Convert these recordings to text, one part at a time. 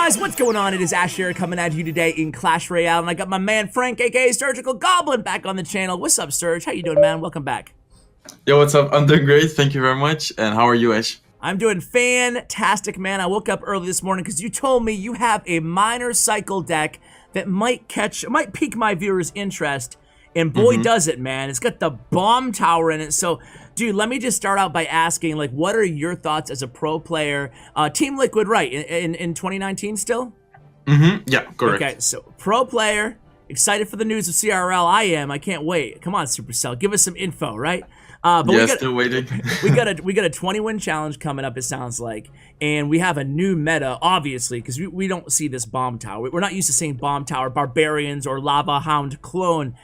guys, what's going on? It is Ash here coming at you today in Clash Royale, and I got my man Frank, aka Surgical Goblin, back on the channel. What's up, Surge? How you doing, man? Welcome back. Yo, what's up? I'm doing great. Thank you very much. And how are you, Ash? I'm doing fantastic, man. I woke up early this morning because you told me you have a minor cycle deck that might pique my viewers' interest. And boy, does it, man. It's got the bomb tower in it. So, dude, let me just start out by asking, like, what are your thoughts as a pro player? Team Liquid, right, in 2019 still? Yeah, correct. Okay, so pro player, excited for the news of CRL. I am. I can't wait. Come on, Supercell, give us some info, right? But yeah, still waiting. we got a 20-win challenge coming up, it sounds like. And we have a new meta, obviously, because we don't see this bomb tower. We're not used to seeing bomb tower, barbarians, or lava hound clone.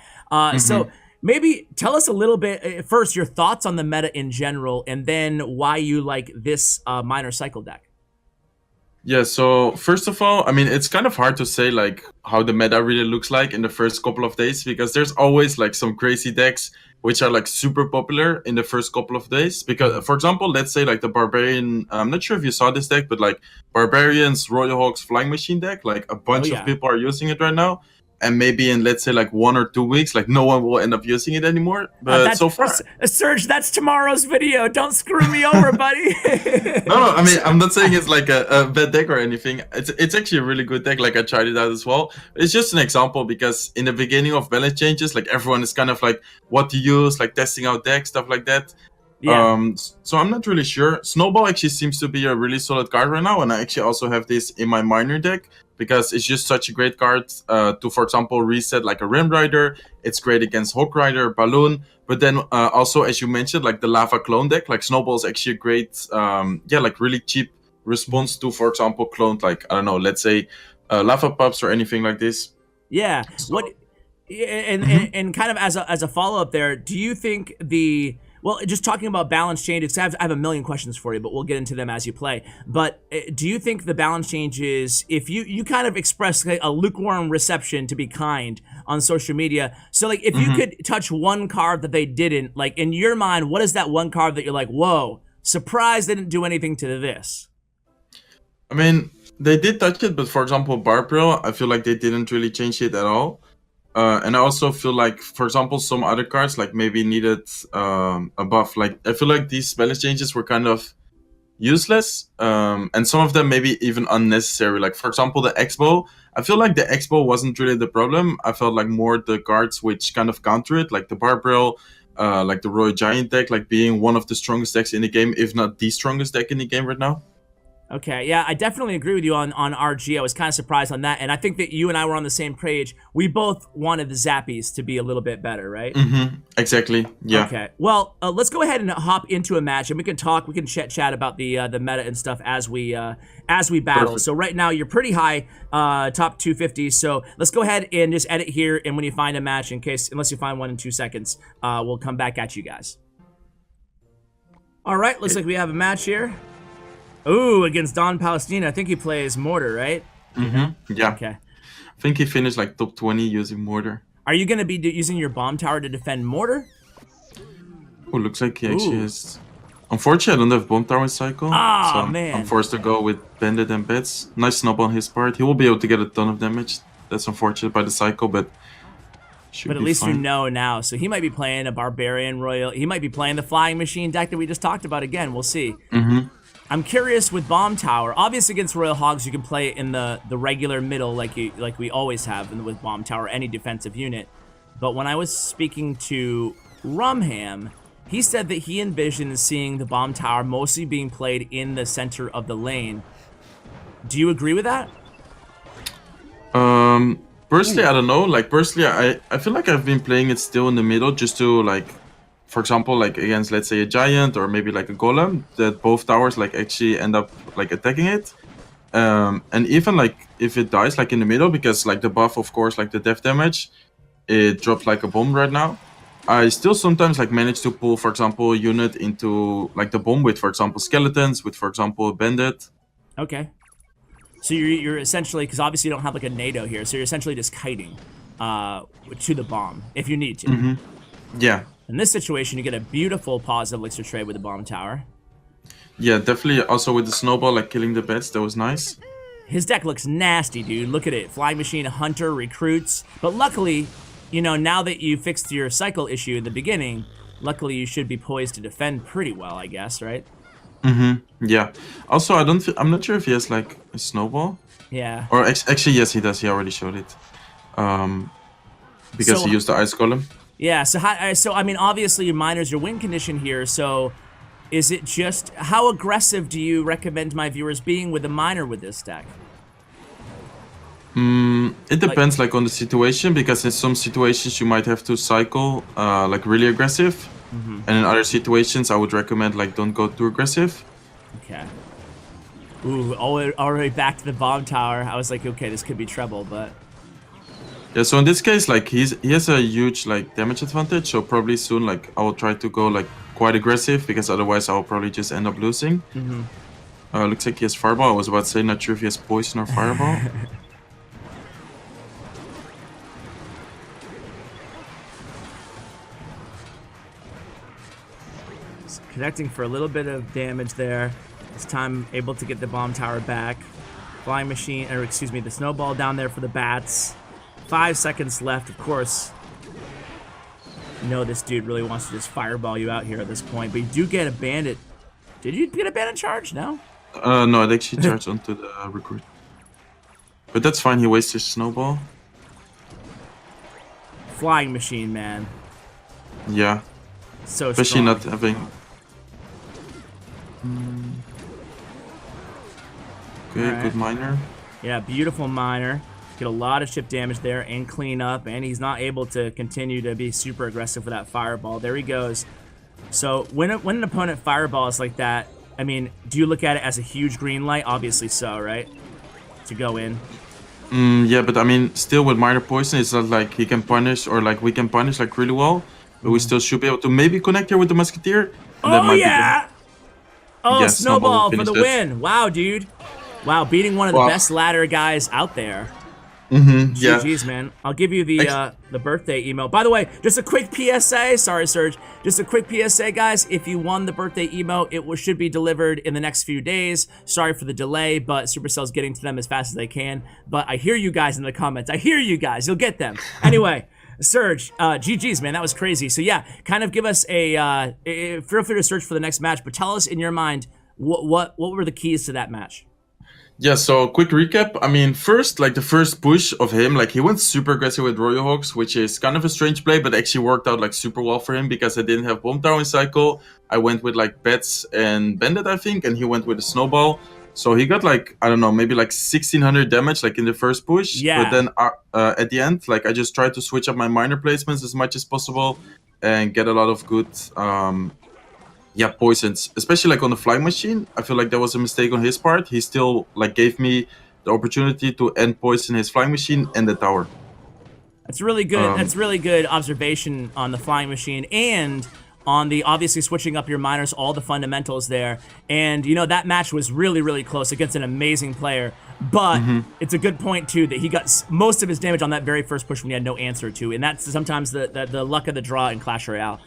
So maybe tell us a little bit, first, your thoughts on the meta in general, and then why you like this minor cycle deck. Yeah, so first of all, I mean, it's kind of hard to say like how the meta really looks like in the first couple of days, because there's always like some crazy decks which are like super popular in the first couple of days. Because, for example, let's say like the Barbarian, I'm not sure if you saw this deck, but like Barbarians, Royal Hogs, Flying Machine deck, like a bunch of people are using it right now. And maybe in, let's say, like 1 or 2 weeks, like no one will end up using it anymore. But so far, Surge, that's tomorrow's video. Don't screw me over, buddy. No, I mean, I'm not saying it's like a bad deck or anything. It's actually a really good deck. Like, I tried it out as well. It's just an example because in the beginning of balance changes, like everyone is kind of like what to use, like testing out decks, stuff like that. Yeah. So I'm not really sure. Snowball actually seems to be a really solid card right now, and I actually also have this in my minor deck because it's just such a great card to, for example, reset like a Rim Rider. It's great against Hawk Rider, Balloon, but then also, as you mentioned, like the Lava Clone deck, like Snowball is actually a great, like really cheap response to, for example, cloned like, I don't know, let's say Lava Pups or anything like this. Yeah. So, and kind of as a follow up there, do you think well, just talking about balance changes, I have a million questions for you, but we'll get into them as you play. But do you think the balance changes, if you kind of express a lukewarm reception, to be kind, on social media, so like if you could touch one card that they didn't, like in your mind, what is that one card that you're like, whoa, surprised they didn't do anything to this? I mean, they did touch it, but for example, Barbarian, I feel like they didn't really change it at all. And I also feel like, for example, some other cards like maybe needed a buff. Like I feel like these balance changes were kind of useless, and some of them maybe even unnecessary. Like for example, the Expo. I feel like the Expo wasn't really the problem. I felt like more the cards which kind of counter it, like the Barbarian, like the Royal Giant deck, like being one of the strongest decks in the game, if not the strongest deck in the game right now. Okay, yeah, I definitely agree with you on RG. I was kind of surprised on that, and I think that you and I were on the same page. We both wanted the Zappies to be a little bit better, right? Exactly, yeah. Okay, well, let's go ahead and hop into a match, and we can chat about the meta and stuff as we battle. Perfect. So right now, you're pretty high, top 250, so let's go ahead and just edit here, and when you find a match, unless you find one in 2 seconds, we'll come back at you guys. All right, looks like we have a match here. Ooh, against Don Palestina. I think he plays Mortar, right? Yeah. Okay. I think he finished like top 20 using Mortar. Are you going to be using your bomb tower to defend Mortar? Oh, looks like he actually is. Unfortunately, I don't have bomb tower in cycle. Oh, so man. I'm forced to go with Bandit and Bets. Nice snowball on his part. He will be able to get a ton of damage. That's unfortunate by the cycle, but at least you know now. So he might be playing a Barbarian Royal. He might be playing the Flying Machine deck that we just talked about again. We'll see. I'm curious with Bomb Tower. Obviously, against Royal Hogs, you can play it in the regular middle like we always have with Bomb Tower, any defensive unit. But when I was speaking to Rumham, he said that he envisioned seeing the Bomb Tower mostly being played in the center of the lane. Do you agree with that? Personally, I don't know. Like, personally, I feel like I've been playing it still in the middle just to, like, for example, like against, let's say, a Giant or maybe like a Golem, that both towers like actually end up like attacking it. And even like if it dies like in the middle, because like the buff, of course, like the death damage, it drops like a bomb right now. I still sometimes like manage to pull, for example, a unit into like the bomb with, for example, skeletons, with, for example, Bandit. Okay. So you're essentially, because obviously you don't have like a NATO here, so you're essentially just kiting to the bomb if you need to. Yeah. In this situation, you get a beautiful positive elixir trade with the bomb tower. Yeah, definitely. Also with the snowball, like killing the bats, that was nice. his deck looks nasty, dude. Look at it. Flying Machine, Hunter, Recruits. But luckily, you know, now that you fixed your cycle issue in the beginning, luckily you should be poised to defend pretty well, I guess, right? Yeah. Also, I'm not sure if he has like a snowball. Yeah. Or actually, yes, he does. He already showed it. Because he used the ice golem. Yeah. So I mean, obviously, your miner's your win condition here. So, is it just how aggressive do you recommend my viewers being with a miner with this deck? It depends like on the situation, because in some situations you might have to cycle like really aggressive, and in other situations I would recommend like don't go too aggressive. Okay. Ooh, already back to the bomb tower. I was like, okay, this could be trouble, but yeah. So in this case, like he has a huge like damage advantage. So probably soon like I will try to go like quite aggressive, because otherwise I will probably just end up losing. Looks like he has fireball. I was about to say, not sure if he has poison or fireball. Connecting for a little bit of damage there. This time able to get the bomb tower back. Flying Machine, or excuse me, the snowball down there for the bats. 5 seconds left, of course. You know this dude really wants to just fireball you out here at this point, but you do get a bandit. Did you get a bandit charge? No? No, I actually charged onto the recruit. But that's fine, he wastes his snowball. Flying Machine, man. Yeah. So especially strong. not having... Okay, Right. Good miner. Yeah, beautiful miner. Get a lot of chip damage there and clean up, and he's not able to continue to be super aggressive with that fireball. There he goes. So when an opponent fireballs like that, I mean, do you look at it as a huge green light? Obviously so, right? To go in. Yeah, but I mean, still with minor poison, it's not like he can punish, or like we can punish like really well, but we still should be able to maybe connect here with the musketeer. And Oh yeah! Oh, yeah, snowball for the finished it. win! Wow, dude. Wow, beating one of the best ladder guys out there. Yeah. GG's, man. I'll give you the birthday email. By the way, just a quick PSA. Sorry, Serge. Just a quick PSA, guys. If you won the birthday emo, it should be delivered in the next few days. Sorry for the delay, but Supercell's getting to them as fast as they can. But I hear you guys in the comments. I hear you guys. You'll get them. Anyway, Serge, GG's, man. That was crazy. So yeah, kind of give us a feel free to search for the next match, but tell us in your mind what were the keys to that match. Yeah, so quick recap. I mean, first, like the first push of him, like he went super aggressive with Royal Hogs, which is kind of a strange play, but actually worked out like super well for him because I didn't have Bomb Tower in cycle. I went with like Bats and Bandit, I think, and he went with a Snowball. So he got like, I don't know, maybe like 1600 damage like in the first push. Yeah. But then at the end, like I just tried to switch up my minor placements as much as possible and get a lot of good poisons, especially like on the flying machine. I feel like that was a mistake on his part. He still like gave me the opportunity to end poison his flying machine and the tower. That's really good. That's really good observation on the flying machine and on the obviously switching up your miners, all the fundamentals there. And you know that match was really, really close against an amazing player. But it's a good point too that he got most of his damage on that very first push when he had no answer to, and that's sometimes the luck of the draw in Clash Royale.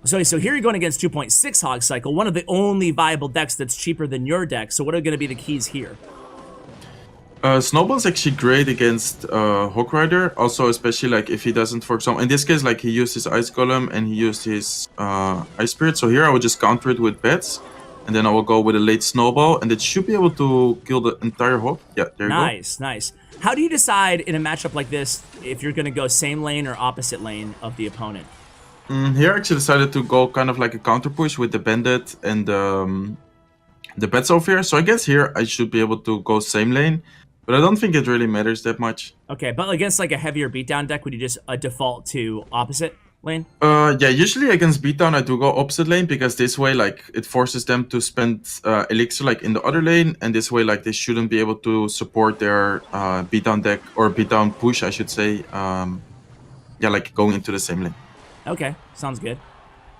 So here you're going against 2.6 Hog Cycle, one of the only viable decks that's cheaper than your deck. So what are going to be the keys here? Snowball's actually great against Hawk Rider. Also, especially like if he doesn't, for example, in this case, like he used his Ice Golem and he used his Ice Spirit. So here I would just counter it with Bats, and then I will go with a late Snowball, and it should be able to kill the entire Hawk. Yeah, there you go. Nice. How do you decide in a matchup like this if you're going to go same lane or opposite lane of the opponent? Here I actually decided to go kind of like a counter push with the Bandit and the Bats over here. So I guess here I should be able to go same lane, but I don't think it really matters that much. Okay, but against like a heavier beatdown deck, would you just default to opposite lane? Yeah, usually against beatdown I do go opposite lane because this way like it forces them to spend elixir like in the other lane, and this way like they shouldn't be able to support their beatdown deck or beatdown push, I should say. Yeah, like going into the same lane. Okay, sounds good.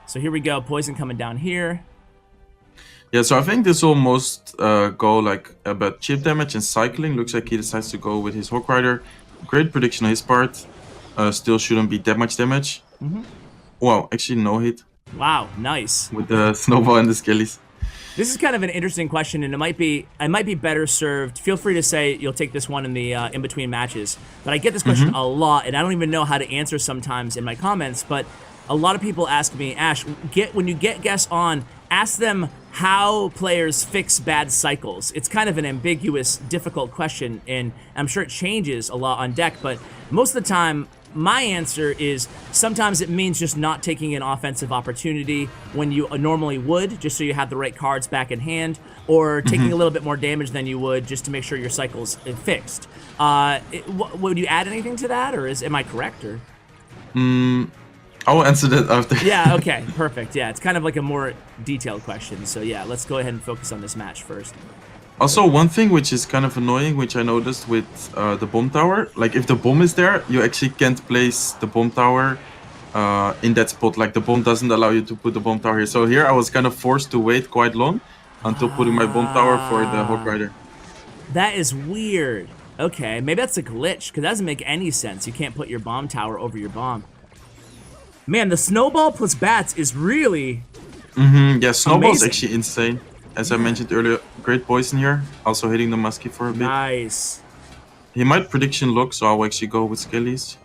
So here we go, poison coming down here. Yeah, so I think this will most go like about chip damage and cycling. Looks like he decides to go with his Hawk Rider. Great prediction on his part. Still shouldn't be that much damage. Wow, actually no hit. Wow, nice. With the Snowball and the Skellies. This is kind of an interesting question, and I might be better served. Feel free to say you'll take this one in the in between matches. But I get this question a lot, and I don't even know how to answer sometimes in my comments. But a lot of people ask me, Ash, when you get guests on, ask them how players fix bad cycles. It's kind of an ambiguous, difficult question, and I'm sure it changes a lot on deck. But most of the time, my answer is sometimes it means just not taking an offensive opportunity when you normally would, just so you have the right cards back in hand, or taking a little bit more damage than you would just to make sure your cycle's fixed. Would you add anything to that, or am I correct? Or I will answer that after. Yeah, okay, perfect. Yeah, it's kind of like a more detailed question. So yeah, let's go ahead and focus on this match first. Also, one thing which is kind of annoying, which I noticed with the bomb tower, like if the bomb is there, you actually can't place the bomb tower in that spot. Like the bomb doesn't allow you to put the bomb tower here. So here I was kind of forced to wait quite long until putting my bomb tower for the Hog Rider. That is weird. Okay, maybe that's a glitch, because that doesn't make any sense. You can't put your bomb tower over your bomb. Man, the Snowball plus Bats is really Yeah, Snowball's amazing. actually insane. As I mentioned earlier, great poison here. Also hitting the musky for a bit. Nice. He might prediction look, so I'll actually go with Skellies.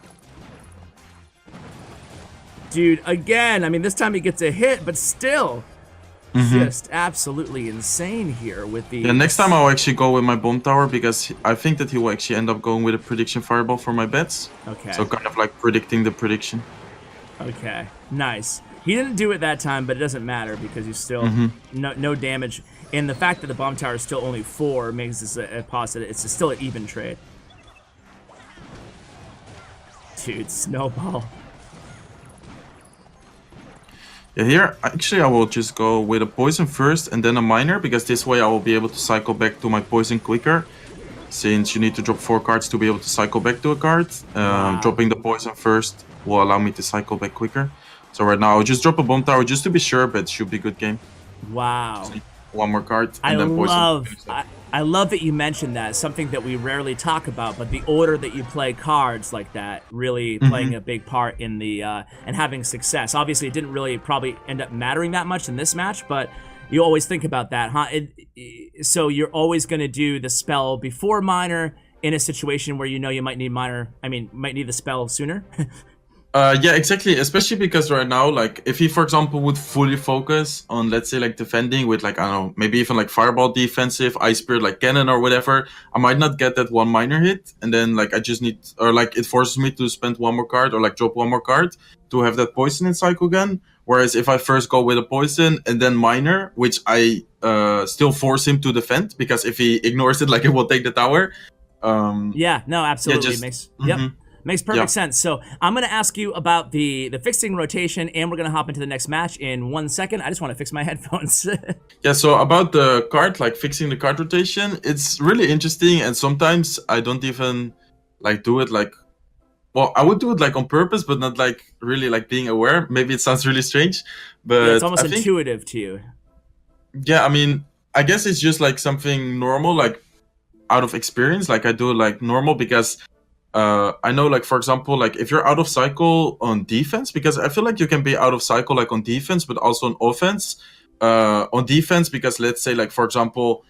Dude, again, I mean, this time he gets a hit, but still, just absolutely insane here with the... Yeah, next time I'll actually go with my bomb tower, because I think that he will actually end up going with a prediction fireball for my bets. Okay. So kind of like predicting the prediction. Okay, nice. He didn't do it that time, but it doesn't matter because he's still no damage. And the fact that the bomb tower is still only 4 makes this a positive. It's still an even trade. Dude, Snowball. Yeah, here, actually I will just go with a poison first and then a miner, because this way I will be able to cycle back to my poison quicker. Since you need to drop 4 cards to be able to cycle back to a card. Dropping the poison first will allow me to cycle back quicker. So right now I'll just drop a bomb tower just to be sure, but it should be a good game. Wow. One more card and then poison. I love that you mentioned that. Something that we rarely talk about, but the order that you play cards like that really playing a big part in the and having success. Obviously, it didn't really probably end up mattering that much in this match, but you always think about that, huh? So you're always going to do the spell before miner in a situation where you know you might need miner. I mean, might need the spell sooner. Yeah, exactly. Especially because right now, like, if he, for example, would fully focus on, let's say, like, defending with, like, I don't know, maybe even, like, Fireball defensive, Ice Spirit, like, Cannon or whatever, I might not get that 1 minor hit. And then, like, I just need, or, like, it forces me to spend 1 more card or, like, drop 1 more card to have that poison in cycle again. Whereas if I first go with a poison and then minor, which I still force him to defend, because if he ignores it, like, it will take the tower. Yeah, no, absolutely. Yeah, just, Makes perfect sense. So I'm going to ask you about the fixing rotation, and we're going to hop into the next match in 1 second. I just want to fix my headphones. Yeah, so about the card, like fixing the card rotation, it's really interesting, and sometimes I don't even like do it like, well, I would do it like on purpose, but not like really like being aware. Maybe it sounds really strange, but yeah, it's almost intuitive to you. Yeah, I mean, I guess it's just like something normal, like out of experience. Like I do it like normal because I know, like, for example, like if you're out of cycle on defense, because I feel like you can be out of cycle like on defense, but also on offense. On defense, because let's say, like, for example,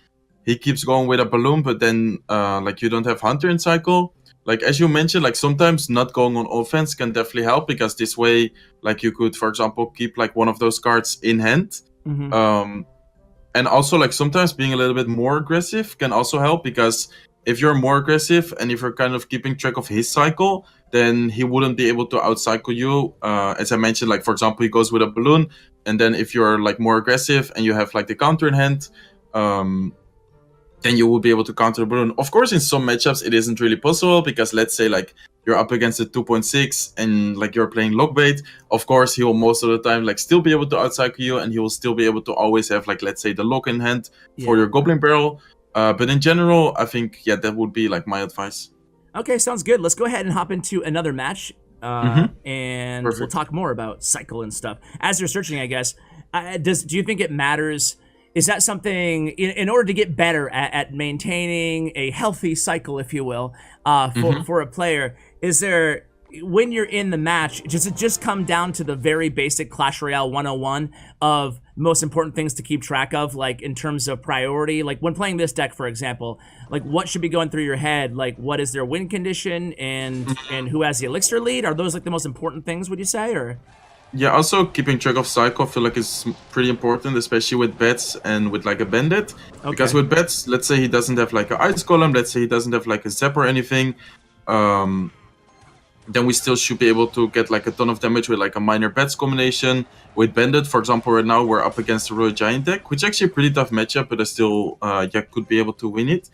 he keeps going with a balloon, but then like you don't have Hunter in cycle. Like, as you mentioned, like sometimes not going on offense can definitely help, because this way, like, you could, for example, keep like one of those cards in hand. And also, like, sometimes being a little bit more aggressive can also help, because if you're more aggressive and if you're kind of keeping track of his cycle, then he wouldn't be able to outcycle you. As I mentioned, like, for example, he goes with a balloon, and then if you're like more aggressive and you have like the counter in hand, then you will be able to counter the balloon. Of course, in some matchups, it isn't really possible, because let's say like you're up against a 2.6 and like you're playing Lockbait. Of course, he will most of the time like still be able to outcycle you, and he will still be able to always have like, let's say, the lock in hand for your Goblin Barrel. But in general, I think, yeah, that would be like my advice. Okay, sounds good. Let's go ahead and hop into another match, and we'll talk more about cycle and stuff. As you're searching, I guess, do you think it matters? Is that something, in order to get better at maintaining a healthy cycle, if you will, for a player, is there when you're in the match, does it just come down to the very basic Clash Royale 101 of most important things to keep track of, like in terms of priority? Like when playing this deck, for example, like what should be going through your head? Like what is their win condition and who has the elixir lead? Are those like the most important things, would you say, or? Yeah, also keeping track of cycle, I feel like is pretty important, especially with bets and with like a bandit. Okay. Because with bets, let's say he doesn't have like an ice golem, let's say he doesn't have like a zap or anything, then we still should be able to get like a ton of damage with like a minor bets combination. With bandit, for example, right now we're up against the Royal Giant deck, which is actually a pretty tough matchup, but I still could be able to win it.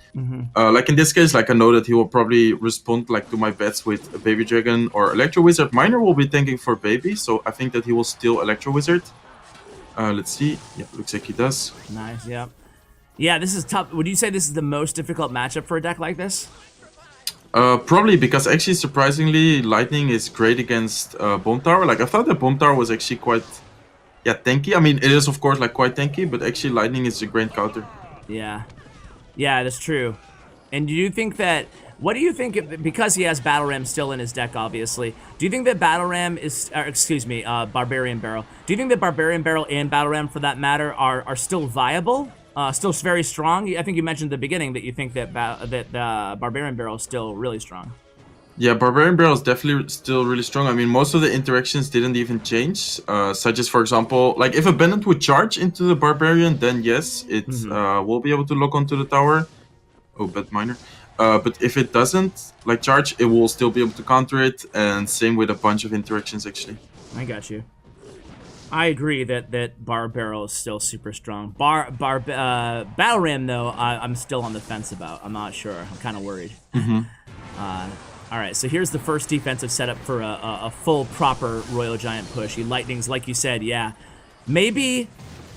Like in this case, like I know that he will probably respond like to my bets with a Baby Dragon or Electro Wizard. Miner will be tanking for Baby, so I think that he will steal Electro Wizard. Let's see. Yeah, looks like he does. Nice, yeah. Yeah, this is tough. Would you say this is the most difficult matchup for a deck like this? Probably, because actually surprisingly Lightning is great against Bomb Tower. Like I thought that Bomb Tower was actually quite tanky. I mean, it is of course like quite tanky, but actually Lightning is a great counter. Yeah, that's true. And do you think that, what do you think, because he has Battle Ram still in his deck obviously, do you think that Battle Ram is, Barbarian Barrel, do you think that Barbarian Barrel and Battle Ram for that matter are still viable? Still very strong? I think you mentioned at the beginning that you think that Barbarian Barrel is still really strong. Yeah, Barbarian Barrel is definitely still really strong. I mean, most of the interactions didn't even change. Such as, for example, like if a Bandit would charge into the Barbarian, then yes, it will be able to lock onto the tower. Oh, bad miner. But if it doesn't, like charge, it will still be able to counter it. And same with a bunch of interactions, actually. I got you. I agree that Bar Barrel is still super strong. Battle Ram, though, I'm still on the fence about. I'm not sure. I'm kind of worried. All right, so here's the first defensive setup for a full, proper Royal Giant push. He Lightnings, like you said, yeah. Maybe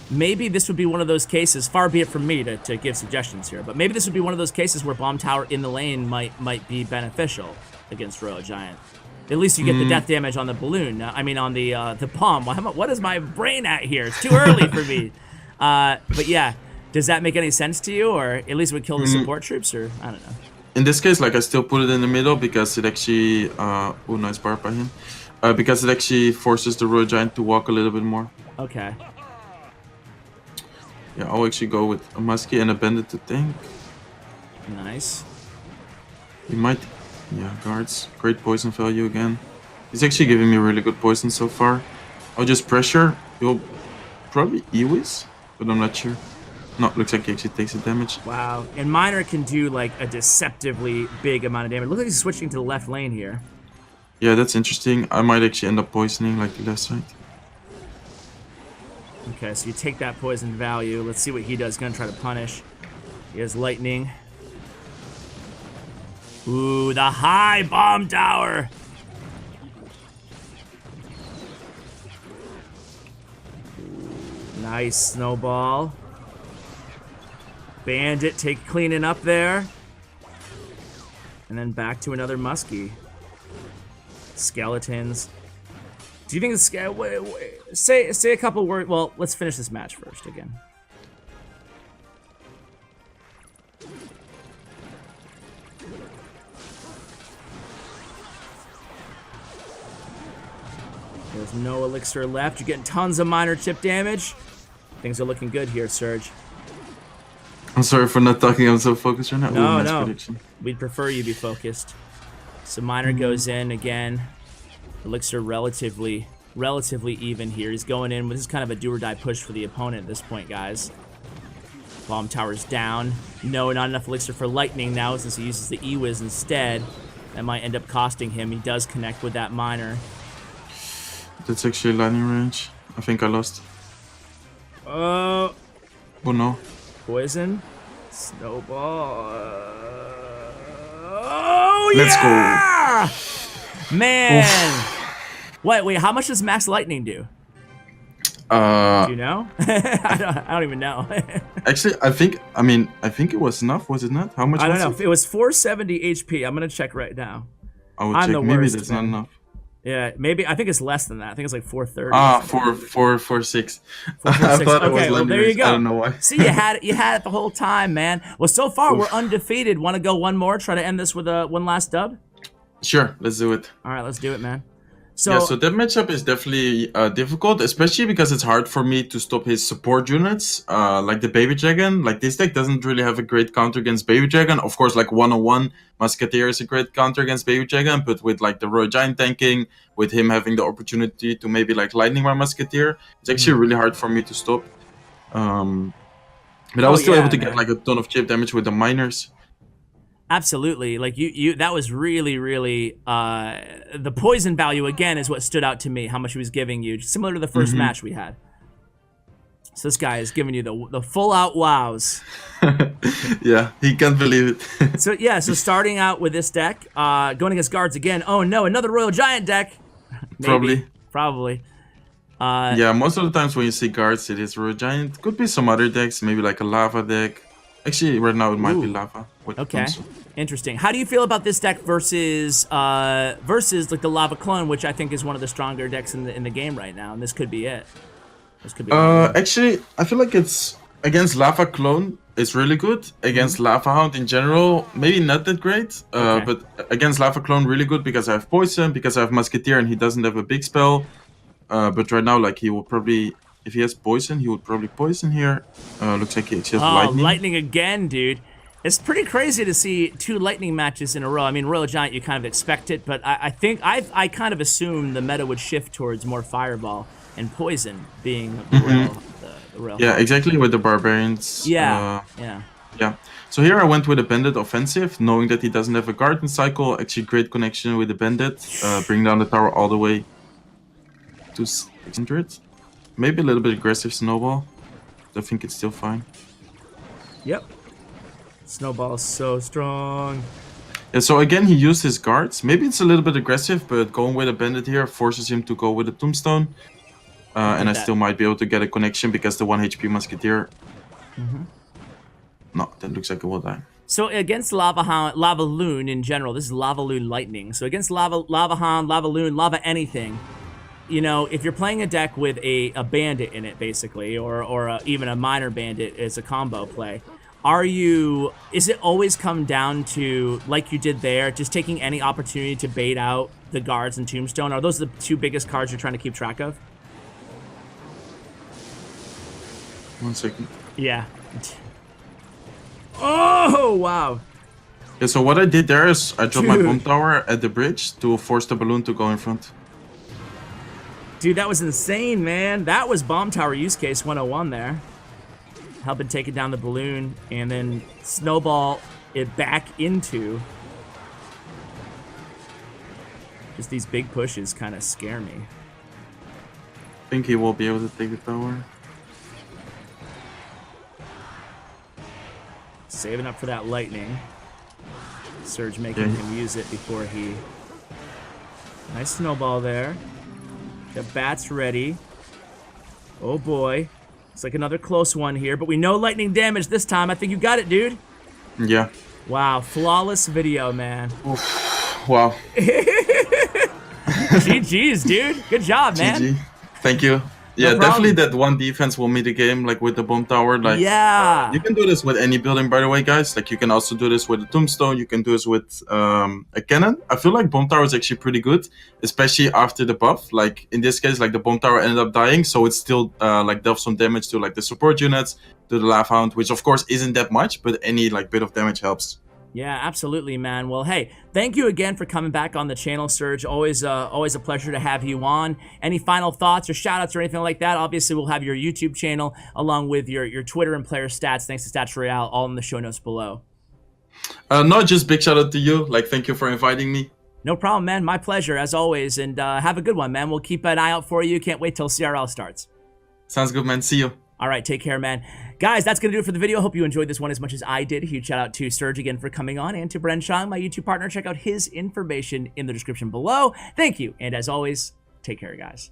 this would be one of those cases, far be it from me to give suggestions here, but maybe this would be one of those cases where Bomb Tower in the lane might be beneficial against Royal Giant. At least you get the death damage on the balloon. I mean, on the palm. What is my brain at here? It's too early for me. But yeah, does that make any sense to you, or at least would kill the support troops, or I don't know. In this case, like I still put it in the middle because it actually, oh, nice bar by him. Because it actually forces the Royal Giant to walk a little bit more. Okay. Yeah, I'll actually go with a Muskie and a Bandit to tank. Nice. He might. Yeah, guards. Great poison value again. He's actually giving me really good poison so far. I'll just pressure. He'll probably E-Wiz, but I'm not sure. No, looks like he actually takes the damage. Wow. And Miner can do like a deceptively big amount of damage. Looks like he's switching to the left lane here. Yeah, that's interesting. I might actually end up poisoning like the left side. Okay, so you take that poison value. Let's see what he does. Gonna try to punish. He has lightning. Ooh, the high bomb tower. Nice snowball. Bandit cleaning up there. And then back to another muskie. Skeletons. Do you think the say a couple words? Well, let's finish this match first again. There's no elixir left. You're getting tons of minor chip damage. Things are looking good here, Surge. I'm sorry for not talking. I'm so focused right now. No, no. Prediction. We'd prefer you be focused. So minor goes in again. Elixir relatively even here. He's going in. This is kind of a do-or-die push for the opponent at this point, guys. Bomb tower's down. No, not enough elixir for lightning now since he uses the E-Wiz instead. That might end up costing him. He does connect with that miner. That's actually lightning range. I think I lost. Oh no. Poison. Snowball. Oh, let's go. Man. Oof. Wait, how much does max lightning do? Do you know? I don't even know. Actually, I think it was enough, was it not? How much? I don't know. It was 470 HP. I'm gonna check right now. I would check. Maybe that's not enough. Yeah, maybe. I think it's less than that. I think it's like 430. Ah, 446. I thought it was okay, well, there you go. I don't know why. See, you had it the whole time, man. Well, so far we're undefeated. Want to go one more? Try to end this with one last dub? Sure, let's do it. All right, let's do it, man. So that matchup is definitely difficult, especially because it's hard for me to stop his support units, like the Baby Dragon. Like this deck doesn't really have a great counter against Baby Dragon. Of course, like 1-on-1, Musketeer is a great counter against Baby Dragon, but with like the Royal Giant tanking, with him having the opportunity to maybe like lightning my Musketeer, it's actually really hard for me to stop. But I was still able to get like a ton of chip damage with the miners. Absolutely, like you that was really the poison value again is what stood out to me, how much he was giving you, similar to the first match we had. So this guy is giving you the full out wows. Yeah, he can't believe it. So starting out with this deck, going against guards again. Oh no, another Royal Giant deck. Maybe, probably. Yeah, most of the times when you see guards, it is Royal Giant. Could be some other decks, maybe like a lava deck. Actually, right now it might be lava. Okay, interesting. How do you feel about this deck versus like the Lava Clone, which I think is one of the stronger decks in the game right now, and this could be it. This could be. Actually, I feel like it's against Lava Clone. It's really good against Lava Hound in general. Maybe not that great, but against Lava Clone, really good because I have Poison, because I have Musketeer, and he doesn't have a big spell. But right now, like he will probably. If he has poison, he would probably poison here. Looks like he has lightning. Lightning again, dude. It's pretty crazy to see 2 lightning matches in a row. I mean, Royal Giant, you kind of expect it, but I think I kind of assumed the meta would shift towards more Fireball and Poison being the real Yeah, exactly, with the Barbarians. Yeah. So here I went with a Bandit offensive, knowing that he doesn't have a Garden Cycle. Actually, great connection with the Bandit. Bring down the tower all the way to 600. Maybe a little bit aggressive Snowball. I think it's still fine. Yep. Snowball is so strong. Yeah, so again, he used his guards. Maybe it's a little bit aggressive, but going with a Bandit here forces him to go with a Tombstone. And I still might be able to get a connection because the 1 HP Musketeer. No, that looks like it will die. So against Lava Loon in general, this is Lava Loon Lightning. So against Lava Hound, Lava Loon, Lava anything, you know, if you're playing a deck with a bandit in it, basically, or even a minor bandit as a combo play, is it always come down to, like you did there, just taking any opportunity to bait out the guards and Tombstone? Are those the 2 biggest cards you're trying to keep track of? 1 second. Yeah. Oh, wow. Yeah, so what I did there is I dropped my bomb tower at the bridge to force the balloon to go in front. Dude, that was insane, man. That was Bomb Tower use case 101 there. Helping take it down the balloon and then snowball it back into. Just these big pushes kind of scare me. I think he will be able to take the tower. Saving up for that lightning. Surge making him use it before he... Nice snowball there. The bat's ready. Oh boy. It's like another close one here, but we know lightning damage this time. I think you got it, dude. Yeah. Wow, flawless video, man. Oof. Wow. GG's, dude. Good job, man. GG. Thank you. Yeah, no definitely that one defense will meet the game, like with the bomb tower. Like, yeah. You can do this with any building, by the way, guys. Like, you can also do this with a tombstone. You can do this with a cannon. I feel like bomb tower is actually pretty good, especially after the buff. Like, in this case, like the bomb tower ended up dying, so it's still like dealt some damage to like the support units, to the Lava Hound, which of course isn't that much, but any like bit of damage helps. Yeah, absolutely, man. Well, hey, thank you again for coming back on the channel, Surge. Always a pleasure to have you on. Any final thoughts or shout-outs or anything like that? Obviously, we'll have your YouTube channel along with your Twitter and player stats, thanks to Stats Royale, all in the show notes below. No, just big shout-out to you. Like, thank you for inviting me. No problem, man. My pleasure, as always. And have a good one, man. We'll keep an eye out for you. Can't wait till CRL starts. Sounds good, man. See you. All right, take care, man. Guys, that's going to do it for the video. Hope you enjoyed this one as much as I did. Huge shout out to Surge again for coming on, and to Bren Chong, my YouTube partner. Check out his information in the description below. Thank you, and as always, take care, guys.